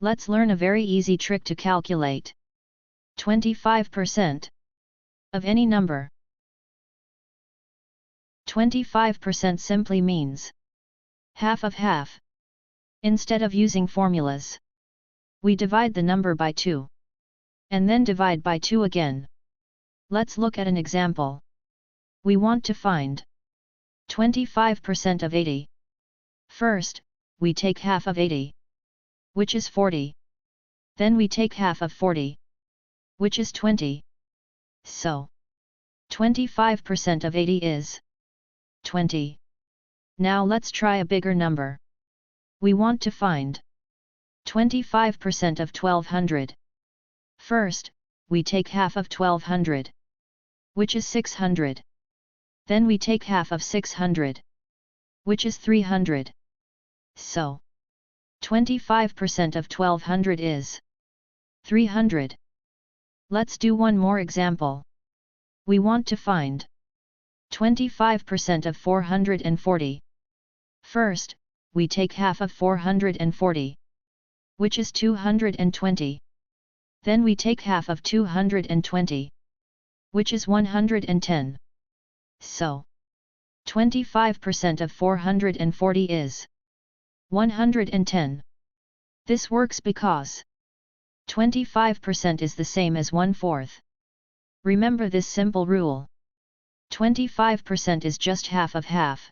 Let's learn a very easy trick to calculate 25% of any number. 25% simply means half of half. Instead of using formulas, we divide the number by 2. And then divide by 2 again. Let's look at an example. We want to find 25% of 80. First, we take half of 80, which is 40. Then we take half of 40, which is 20. So, 25% of 80 is 20. Now let's try a bigger number. We want to find 25% of 1200. First, we take half of 1200, which is 600. Then we take half of 600, which is 300. So, 25% of 1200 is 300. Let's do one more example. We want to find 25% of 440. First, we take half of 440, which is 220. Then we take half of 220, which is 110. So, 25% of 440 is 110. This works because 25% is the same as 1/4. Remember this simple rule. 25% is just half of half.